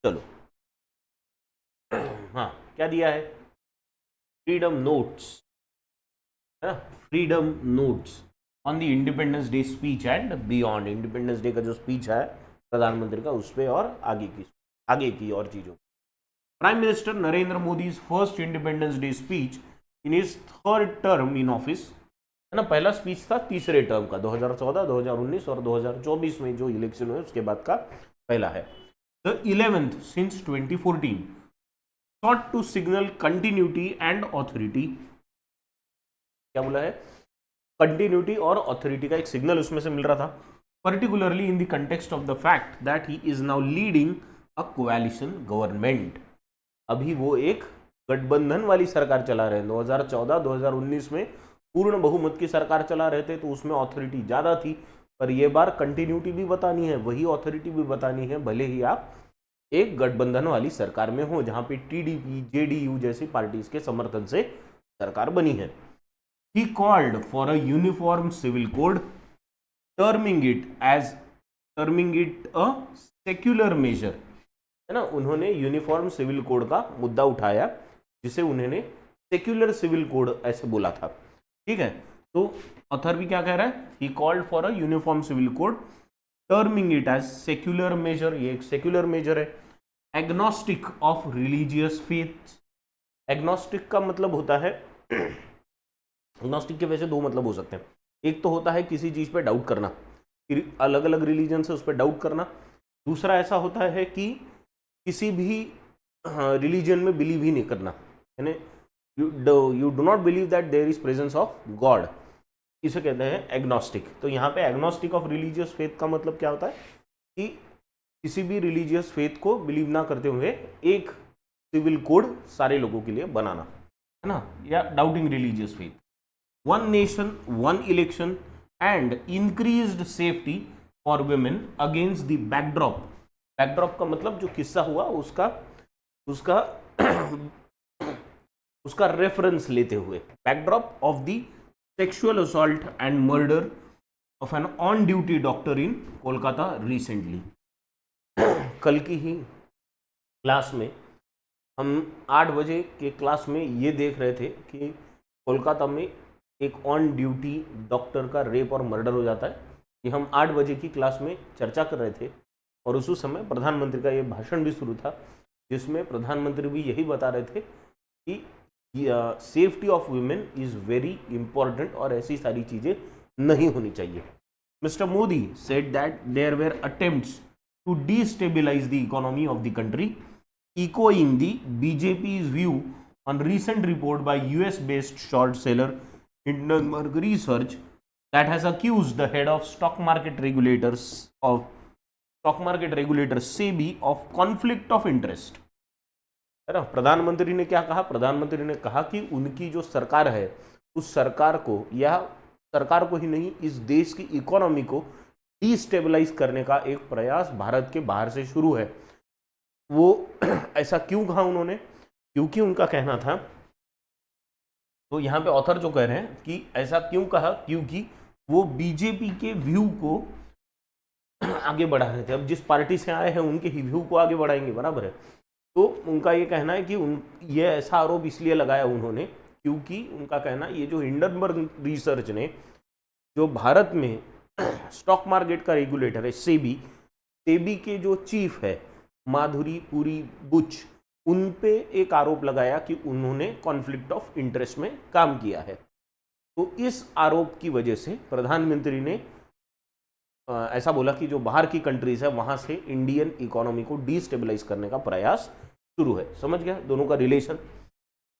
चलो हाँ, क्या दिया है, फ्रीडम नोट्स, है ना, freedom notes on the independence day speech and beyond. Independence day का जो स्पीच है प्रधानमंत्री का, उस पर और आगे की और चीजों। Prime minister Narendra Modi first independence day speech in his third term in office, है ना, पहला स्पीच था तीसरे टर्म का, 2014, 2019 और 2024 में जो इलेक्शन हुए उसके बाद का पहला है। The 11th since 2014 sought to signal continuity and authority। क्या बोला है, कंटिन्यूटी और ऑथोरिटी का एक सिग्नल उसमें से मिल रहा था, particularly in the context of the fact that he is now leading a coalition government. अभी वो एक गठबंधन वाली सरकार चला रहे हैं। 2014-2019 में पूर्ण बहुमत की सरकार चला रहे थे तो उसमें ऑथोरिटी ज़्यादा थी, पर ये बार कंटिन्यूटी भी बतानी है, वही ऑथोरिटी भी बतानी है, भले ही आप एक गठबंधन वाली सरकार में हो जहां पे टीडीपी, जेडीयू जैसी पार्टीज के समर्थन से सरकार बनी है। He called for a uniform civil code, terming it a secular measure, है ना, उन्होंने यूनिफॉर्म सिविल कोड का मुद्दा उठाया जिसे उन्होंने सेक्युलर सिविल कोड ऐसे बोला था। ठीक है, तो ऑथर भी क्या कह रहा है, he called for a uniform civil code terming it as secular measure, ये एक सेक्युलर मेजर है। Agnostic of religious faith, agnostic का मतलब होता है एग्नोस्टिक के वैसे दो मतलब हो सकते हैं, एक तो होता है किसी चीज पे डाउट करना, अलग अलग रिलीजन से उस पर डाउट करना, दूसरा ऐसा होता है कि किसी भी रिलीजन में बिलीव ही नहीं करना, यानी you do not believe that there is presence of God, इसे कहते हैं एग्नोस्टिक। तो यहाँ पे एग्नोस्टिक ऑफ रिलीजियस फेथ का मतलब क्या होता है कि किसी भी रिलीजियस फेथ को बिलीव ना करते हुए एक सिविल कोड सारे लोगों के लिए बनाना, है ना, या doubting religious faith. One nation one election and increased safety for women against the backdrop, backdrop का मतलब जो किस्सा हुआ उसका उसका उसका रेफरेंस लेते हुए, backdrop of the sexual assault and murder of an on duty doctor in Kolkata recently. कल की ही क्लास में हम 8 बजे के क्लास में ये देख रहे थे कि कोलकाता में एक ऑन ड्यूटी डॉक्टर का रेप और मर्डर हो जाता है। ये हम 8 बजे की क्लास में चर्चा कर रहे थे और उस समय प्रधानमंत्री का ये भाषण भी शुरू था जिसमें प्रधानमंत्री भी यही बता रहे थे कि safety of women is very important और ऐसी सारी चीज़ें नहीं होनी चाहिए। Mister Modi said that there were attempts to destabilize the economy of the country, echoing the BJP's view on recent report by US-based short seller Hindenburg Research that has accused the head of stock market regulator SEBI of conflict of interest। है ना, प्रधानमंत्री ने क्या कहा, प्रधानमंत्री ने कहा कि उनकी जो सरकार है उस सरकार को, या सरकार को ही नहीं, इस देश की इकोनॉमी को डिस्टेबलाइज करने का एक प्रयास भारत के बाहर से शुरू है। वो ऐसा क्यों कहा उन्होंने, क्योंकि उनका कहना था, तो यहाँ पे ऑथर जो कह रहे हैं कि ऐसा क्यों कहा, क्योंकि वो बीजेपी के व्यू को आगे बढ़ा रहे थे। अब जिस पार्टी से आए हैं उनके ही व्यू को आगे बढ़ाएंगे, बराबर है। तो उनका ये कहना है कि ये ऐसा आरोप इसलिए लगाया उन्होंने क्योंकि उनका कहना, ये जो हिंडनबर्ग रिसर्च ने जो भारत में स्टॉक मार्केट का रेगुलेटर है सेबी के जो चीफ है माधुरी पुरी बुच, उन पे एक आरोप लगाया कि उन्होंने कॉन्फ्लिक्ट ऑफ इंटरेस्ट में काम किया है। तो इस आरोप की वजह से प्रधानमंत्री ने ऐसा बोला कि जो बाहर की कंट्रीज है वहां से इंडियन इकोनॉमी को डिस्टेबलाइज करने का प्रयास शुरू है। समझ गया दोनों का रिलेशन,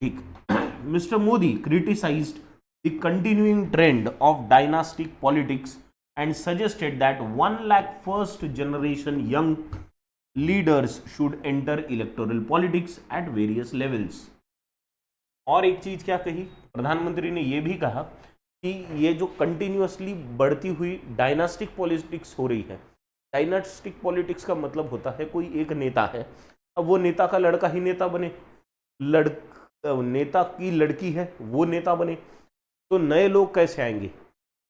ठीक। Mister Modi criticised the continuing trend of dynastic politics and suggested that 1 lakh first generation young leaders should enter electoral politics at various levels। और एक चीज क्या कही प्रधानमंत्री ने, ये भी कहा कि ये जो कंटिन्यूअसली बढ़ती हुई डायनास्टिक पॉलिटिक्स हो रही है, डायनास्टिक पॉलिटिक्स का मतलब होता है कोई एक नेता है, अब वो नेता का लड़का ही नेता बने, नेता की लड़की है वो नेता बने, तो नए लोग कैसे आएंगे,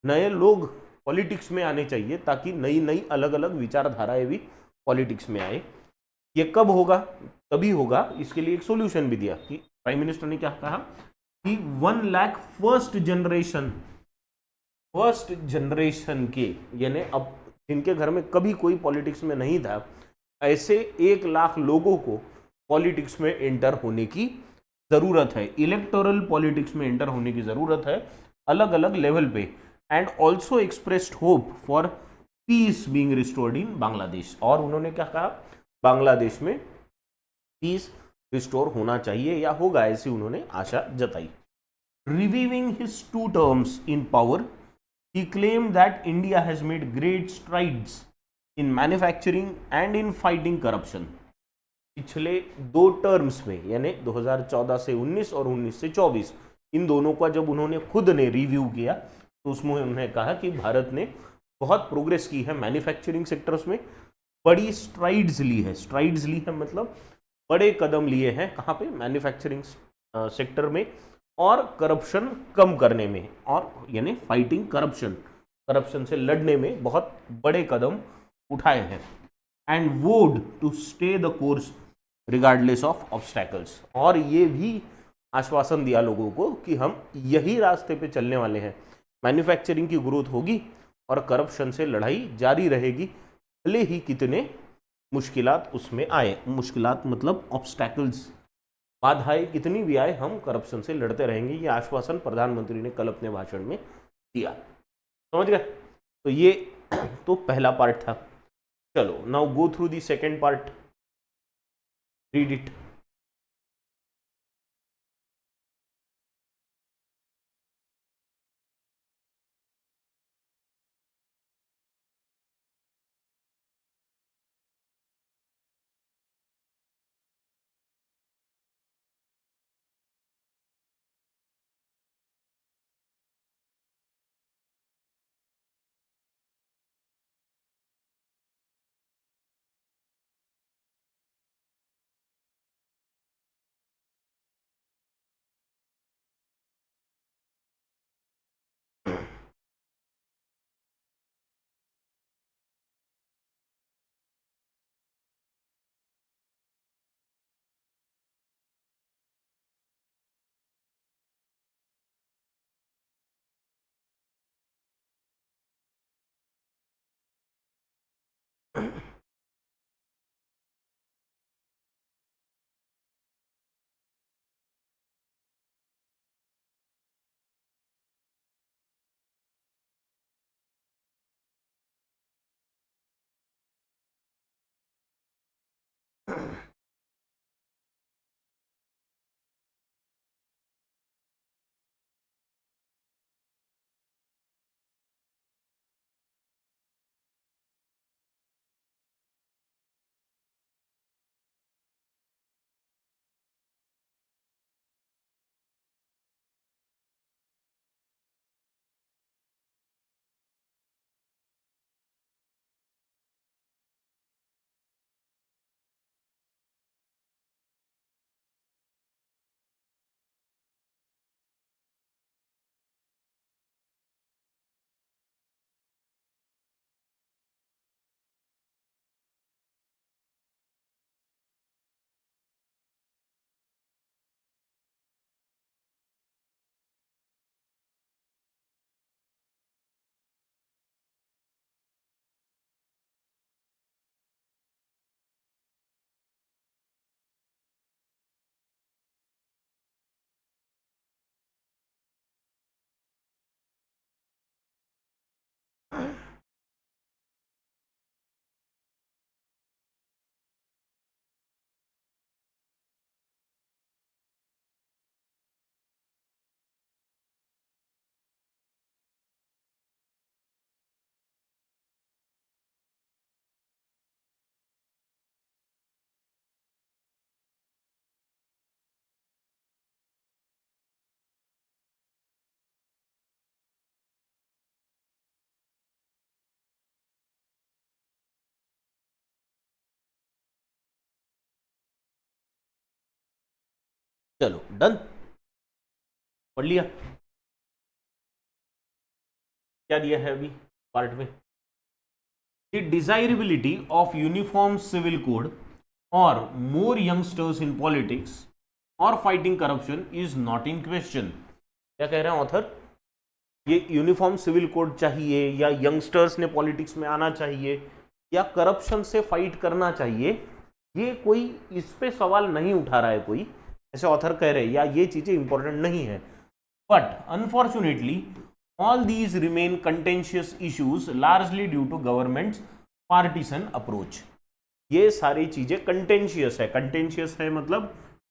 नए लोग पॉलिटिक्स में आने चाहिए ताकि नई नई अलग अलग विचारधाराएं भी पॉलिटिक्स में आए। ये कब होगा? तभी होगा, इसके लिए एक सॉल्यूशन भी दिया कि प्राइम मिनिस्टर ने क्या कहा कि 1 लाख फर्स्ट जनरेशन के, यानी अब जिनके घर में कभी कोई पॉलिटिक्स में नहीं था, ऐसे 1 लाख लोगों को पॉलिटिक्स में एंटर होने की जरूरत है, इलेक्टोरल पॉलिटिक्स में एंटर होने की जरूरत है अलग अलग लेवल पे। And also expressed hope for peace being restored in Bangladesh. और उन्होंने क्या कहा? बांग्लादेश में पीस रिस्टोर होना चाहिए या होगा, ऐसी उन्होंने आशा जताई। रिवीविंग his 2 terms in power, he claimed that India has made great strides in manufacturing and in fighting corruption। पिछले 2 टर्म्स में, यानी 2014 से 19 और 19 से 24, इन दोनों का जब उन्होंने खुद ने रिव्यू किया तो उसमें उन्होंने कहा कि भारत ने बहुत प्रोग्रेस की है मैन्युफैक्चरिंग सेक्टर्स में, बड़ी स्ट्राइड्स ली है। स्ट्राइड्स ली है मतलब बड़े कदम लिए हैं, कहाँ पे? मैन्युफैक्चरिंग सेक्टर में, और करप्शन कम करने में, और यानी फाइटिंग करप्शन से लड़ने में बहुत बड़े कदम उठाए हैं। And vowed to stay the course regardless of obstacles. और ये भी आश्वासन दिया लोगों को कि हम यही रास्ते पे चलने वाले हैं, मैन्युफैक्चरिंग की ग्रोथ होगी और करप्शन से लड़ाई जारी रहेगी, भले ही कितने मुश्किलात उसमें आए। मुश्किलात मतलब ऑब्स्टैकल्स, बाधाएं कितनी भी आए, हम करप्शन से लड़ते रहेंगे। ये आश्वासन प्रधानमंत्री ने कल अपने भाषण में दिया। समझ गए? तो ये तो पहला पार्ट था। चलो now go through the second part, read it. चलो डन, पढ़ लिया क्या दिया है अभी पार्ट में? The desirability of uniform civil code और मोर यंगस्टर्स इन पॉलिटिक्स और fighting corruption is not in question. क्या कह रहे हैं ऑथर? ये यूनिफॉर्म सिविल कोड चाहिए या यंगस्टर्स ने पॉलिटिक्स में आना चाहिए या करप्शन से फाइट करना चाहिए, ये कोई इस पे सवाल नहीं उठा रहा है कोई, ऐसे ऑथर कह रहे हैं, या ये चीजें इंपॉर्टेंट नहीं है। But unfortunately all these remain contentious issues largely due to government's partisan approach. ये सारी चीजें कंटेंशियस है। कंटेंशियस है मतलब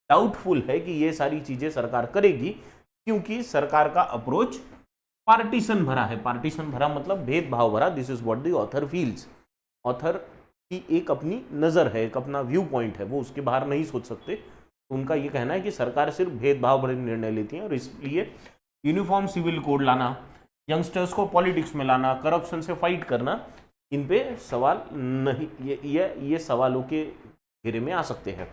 डाउटफुल है कि ये सारी चीजें सरकार करेगी, क्योंकि सरकार का अप्रोच पार्टीशन भरा है। पार्टीशन भरा मतलब भेदभाव भरा। This is what the author feels. Author की एक अपनी नज़र है, एक अपना व्यू पॉइंट है, वो उसके बाहर नहीं सोच सकते। उनका ये कहना है कि सरकार सिर्फ भेदभाव भरे निर्णय लेती है और इसलिए यूनिफॉर्म सिविल कोड लाना, यंगस्टर्स को पॉलिटिक्स में लाना, करप्शन से फाइट करना, इन पे सवाल नहीं, ये सवालों के घेरे में आ सकते हैं।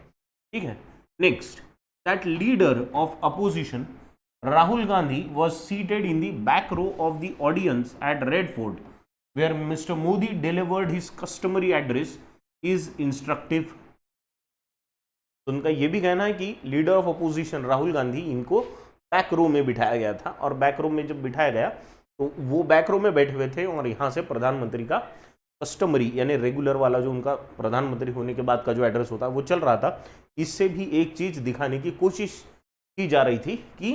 ठीक है। Next, that leader of opposition Rahul Gandhi was seated in the back row of the audience at Red Fort, where Mr. Modi delivered his customary address, is instructive. तो उनका यह भी कहना है कि leader of opposition Rahul Gandhi, इनको back रो में बिठाया गया था, और बैक रो में जब बिठाया गया तो वो बैक रो में बैठे हुए थे और यहाँ से प्रधानमंत्री का कस्टमरी यानी रेगुलर वाला जो उनका प्रधानमंत्री होने के बाद का जो एड्रेस होता है वो चल रहा था। इससे भी एक चीज दिखाने की कोशिश की जा रही थी कि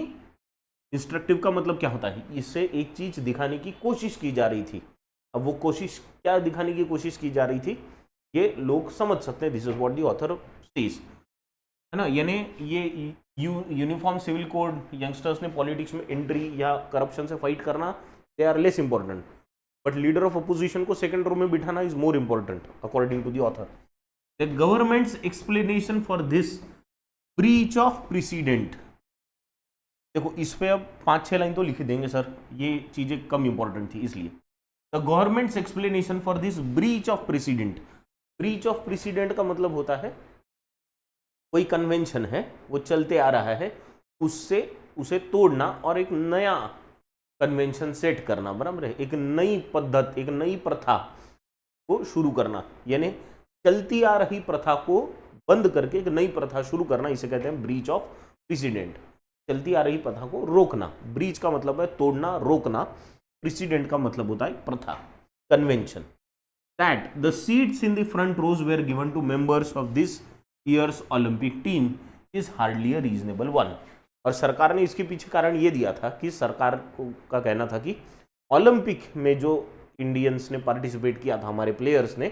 इंस्ट्रक्टिव का मतलब क्या होता है, इससे एक चीज दिखाने की कोशिश की जा रही थी। अब वो कोशिश क्या दिखाने की कोशिश की जा रही थी ये लोग समझ सकते हैं। This is what the author says, है ना। यानी ये यूनिफॉर्म सिविल कोड, यंगस्टर्स ने पॉलिटिक्स में एंट्री या करप्शन से फाइट करना, they are less important, but leader of opposition को सेकंड रो में बिठाना is more important according to the author. The government's explanation for this breach of precedent. देखो इस पे अब 5-6 लाइन तो लिख देंगे सर, ये चीजें कम इंपॉर्टेंट थी इसलिए। The government's explanation for this breach of president. Breach of president का मतलब होता है कोई कन्वेंशन है वो चलते आ रहा है, उससे उसे तोड़ना और एक नया कन्वेंशन सेट करना, बराबर है। एक नई पद्धति, एक नई प्रथा को शुरू करना, यानी चलती आ रही प्रथा को बंद करके एक नई प्रथा शुरू करना, इसे कहते हैं ब्रीच ऑफ प्रेसिडेंट। चलती आ रही प्रथा को रोकना। ब्रीच का मतलब है तोड़ना, रोकना। प्रेसिडेंट का मतलब होता है प्रथा, convention. That the seats in the front rows were given to members of this year's Olympic team is hardly a reasonable one. और सरकार ने इसके पीछे कारण ये दिया था कि सरकार का कहना था कि ओलंपिक में जो इंडियंस ने पार्टिसिपेट किया था, हमारे प्लेयर्स ने,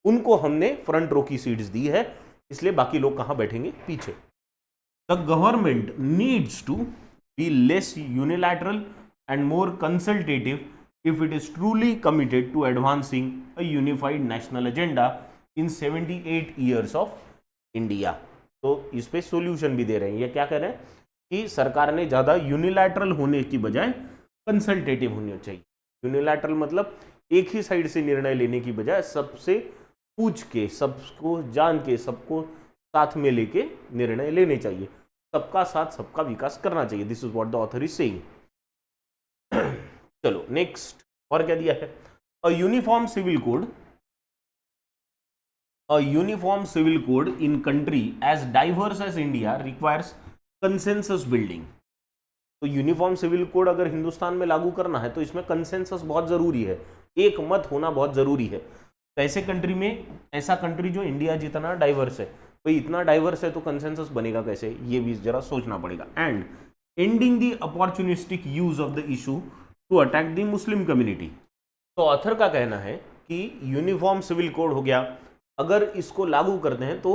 उनको हमने फ्रंट रो की सीट्स दी है, इसलिए बाकी लोग कहाँ बैठेंगे, पीछे। The government needs to be less unilateral and more consultative if it is truly committed to advancing a unified national agenda in 78 years of India. तो इस पे सॉल्यूशन भी दे रहे हैं। ये क्या कह रहे हैं कि सरकार ने ज़्यादा यूनिलैटरल होने की बजाय कंसल्टेटिव होनी चाहिए। यूनिलैटरल मतलब एक ही साइड से निर्णय लेने की बजाय सबसे पूछ के, सबको जान के, सबको साथ में लेके निर्णय लेने चाहिए। सबका साथ सबका विकास करना चाहिए। This is what the author is saying. चलो नेक्स्ट, और क्या दिया है? A uniform civil code, a uniform civil code in country as diverse as India requires consensus building. तो यूनिफॉर्म सिविल कोड अगर हिंदुस्तान में लागू करना है तो इसमें कंसेंसस बहुत जरूरी है, एक मत होना बहुत जरूरी है। तो ऐसे कंट्री में, ऐसा कंट्री जो इंडिया जितना डाइवर्स है, भाई इतना डाइवर्स है तो कंसेंसस बनेगा कैसे, ये भी जरा सोचना पड़ेगा। And ending the opportunistic use of the issue to attack the Muslim community. तो ऑथर का कहना है कि यूनिफॉर्म सिविल कोड हो गया, अगर इसको लागू करते हैं तो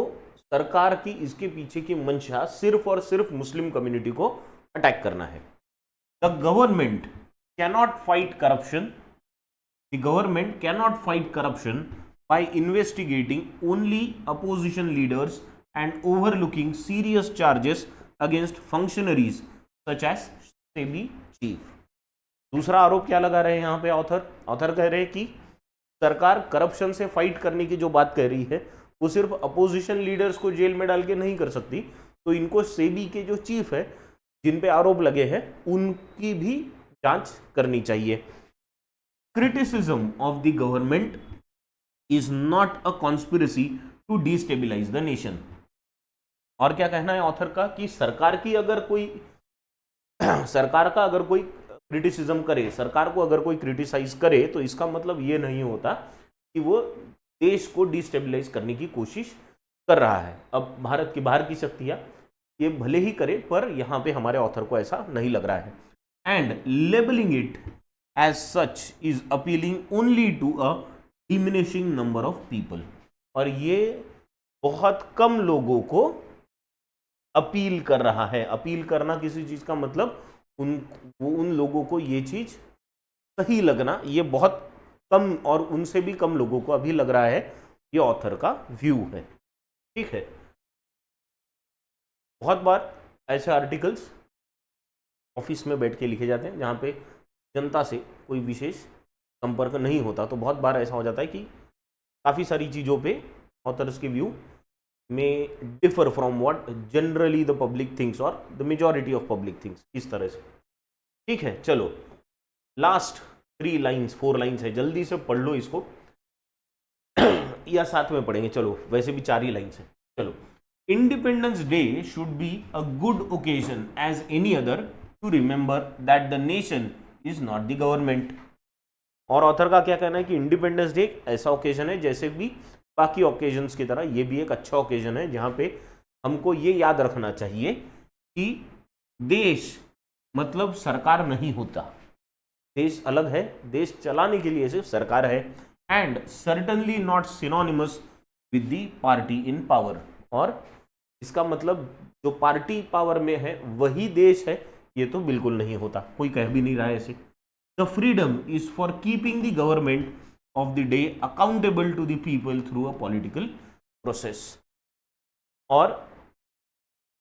सरकार की इसके पीछे की मंशा सिर्फ और सिर्फ मुस्लिम कम्युनिटी को अटैक करना है। The government cannot fight corruption, the government cannot fight corruption by investigating only opposition leaders and overlooking serious charges against functionaries such as SEBI chief. दूसरा आरोप क्या लगा रहे हैं यहाँ पे ऑथर कह रहे हैं कि सरकार करप्शन से फाइट करने की जो बात कह रही है वो सिर्फ अपोजिशन लीडर्स को जेल में डाल के नहीं कर सकती, तो इनको सेबी के जो चीफ है जिन पे आरोप लगे हैं उनकी भी जांच करनी चाहिए। Criticism of the government is not a conspiracy to destabilise the nation. और क्या कहना है ऑथर का कि सरकार की अगर कोई सरकार का अगर कोई क्रिटिसिज्म करे, सरकार को अगर कोई क्रिटिसाइज करे, तो इसका मतलब ये नहीं होता कि वो देश को डिस्टेबिलाइज करने की कोशिश कर रहा है। अब भारत की बाहर की शक्तियां ये भले ही करे, पर यहां पे हमारे ऑथर को ऐसा नहीं लग रहा है। And labelling it as such is appealing only to a diminishing number of people. और ये बहुत कम लोगों को अपील कर रहा है। अपील करना किसी चीज का मतलब उन लोगों को ये चीज सही लगना, ये बहुत कम और उनसे भी कम लोगों को अभी लग रहा है। ये ऑथर का व्यू है, ठीक है। बहुत बार ऐसे आर्टिकल्स ऑफिस में बैठ के लिखे जाते हैं जहाँ पे जनता से कोई विशेष संपर्क नहीं होता, तो बहुत बार ऐसा हो जाता है कि काफ़ी सारी चीज़ों पे ऑथर्स के व्यू में differ from what generally the public thinks और the majority of public thinks, इस तरह से, ठीक है। चलो लास्ट 4 लाइन्स है, जल्दी से पढ़ लो इसको या साथ में पढ़ेंगे, चलो वैसे भी 4 ही लाइन्स है। चलो, Independence Day should be a good occasion as any other to remember that the nation is not the government. और ऑथर का क्या कहना है कि इंडिपेंडेंस डे ऐसा ओकेजन है जैसे भी बाकी ओकेजन्स की तरह ये भी एक अच्छा ओकेजन है जहां पे हमको ये याद रखना चाहिए कि देश मतलब सरकार नहीं होता, देश अलग है, देश चलाने के लिए सिर्फ सरकार है। And certainly not synonymous with the party in power. और इसका मतलब जो पार्टी पावर में है वही देश है, ये तो बिल्कुल नहीं होता, कोई कह भी नहीं रहा है ऐसे। The freedom is for keeping the government of the day accountable to the people through a political process. और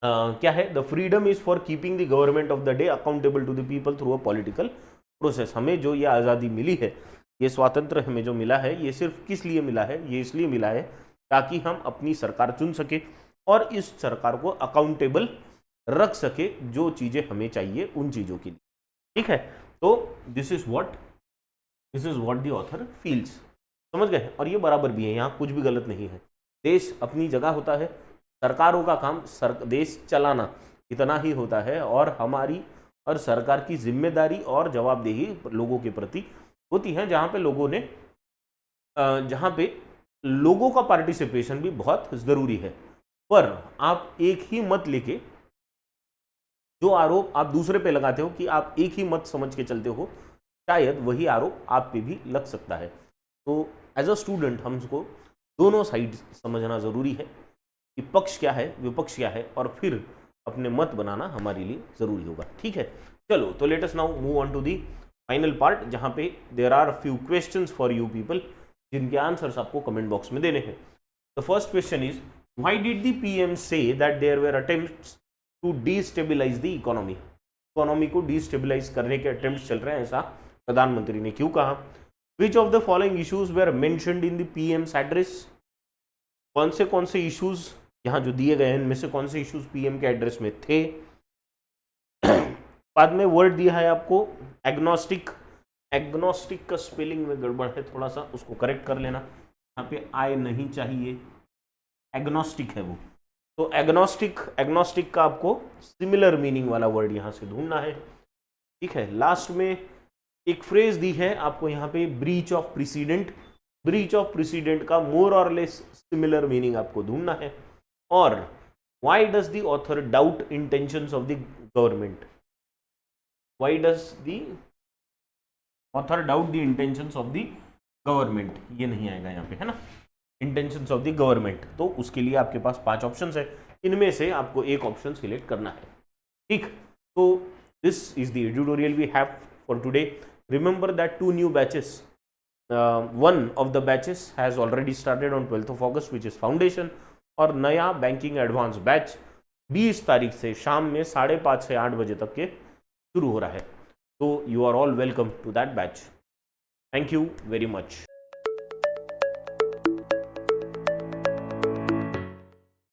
क्या है, the freedom is for keeping the government of the day accountable to the people through a political process. हमें जो ये आज़ादी मिली है, ये स्वातंत्र हमें जो मिला है, ये सिर्फ किस लिए मिला है, ये इसलिए मिला है ताकि हम अपनी सरकार चुन सके और इस सरकार को अकाउंटेबल रख सके जो चीज़ें हमें चाहिए उन चीज़ों के लिए, ठीक है। तो this is what the author feels, समझ गए। और ये बराबर भी है, यहाँ कुछ भी गलत नहीं है। देश अपनी जगह होता है, सरकारों का काम देश चलाना इतना ही होता है, और हमारी और सरकार की जिम्मेदारी और जवाबदेही लोगों के प्रति होती है, जहाँ पे लोगों का पार्टिसिपेशन भी बहुत ज़रूरी है। पर आप एक ही मत लेके जो आरोप आप दूसरे पे लगाते हो कि आप एक ही मत समझ के चलते हो, शायद वही आरोप आप पे भी लग सकता है। तो एज अ स्टूडेंट हमको दोनों साइड समझना ज़रूरी है कि पक्ष क्या है, विपक्ष क्या है, और फिर अपने मत बनाना हमारे लिए ज़रूरी होगा, ठीक है। चलो, तो let us now move on to the final part, जहाँ पे there are few questions for you people, जिनके आंसर्स आपको कमेंट बॉक्स में देने हैं। The first question is, why did the PM say that there were attempts to destabilise the economy. Economy को destabilise करने के अटेम्प्ट चल रहे हैं, ऐसा प्रधानमंत्री ने क्यों कहा। Which of the following issues were mentioned in the PM's address. कौन से इश्यूज यहाँ जो दिए गए हैं, इनमें से कौन से इश्यूज पीएम के एड्रेस में थे। बाद में वर्ड दिया है आपको एग्नोस्टिक। एग्नोस्टिक का स्पेलिंग में गड़बड़ है थोड़ा सा, उसको करेक्ट कर लेना, यहाँ पे आई नहीं चाहिए, एग्नोस्टिक है वो। तो एग्नोस्टिक का आपको सिमिलर मीनिंग वाला वर्ड यहाँ से ढूंढना है, ठीक है। लास्ट में एक फ्रेज दी है आपको यहाँ पे, breach of president. Breach of president का मोर और लेस सिमिलर मीनिंग आपको ढूंढना है। और why does the author doubt intentions of the government. Why does the author doubt the intentions of the government, ये नहीं आएगा यहाँ पे, है ना, इंटेंशंस ऑफ द गवर्नमेंट। तो उसके लिए आपके पास 5 ऑप्शंस है, इनमें से आपको एक ऑप्शन सिलेक्ट करना है, ठीक। तो this is the editorial we have for today. Remember that 2 new batches, one of the batches has already started on 12th of August, which is foundation, और नया बैंकिंग एडवांस बैच 20 तारीख से शाम में 5:30 से 8 बजे तक के शुरू हो रहा है। तो you are all welcome to that batch. Thank you very much.